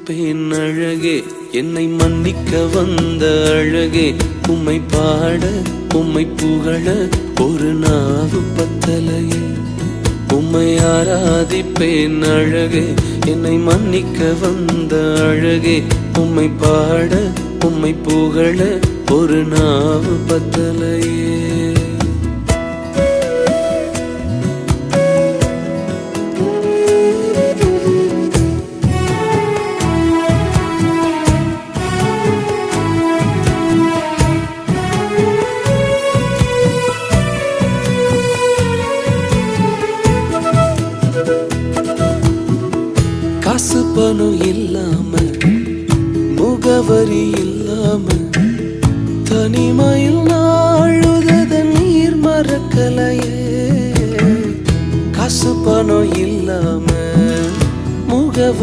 ஆராதிப்பேன் அழகே, என்னை மன்னிக்க வந்த அழகே. உம்மை பாட உம்மை புகழ ஒரு நாவு பத்தலையே. உம்மை ஆராதிப்பேன் அழகே, என்னை மன்னிக்க வந்த அழகே. உம்மை பாட உம்மை புகழ ஒரு நாவு பத்தலையே. காசு பணம் இல்லாம, முகவரி இல்லாம, தனிமையில் நாழுத நீர் மறக்கலையே. காசு பணம் இல்லாம, முகவரி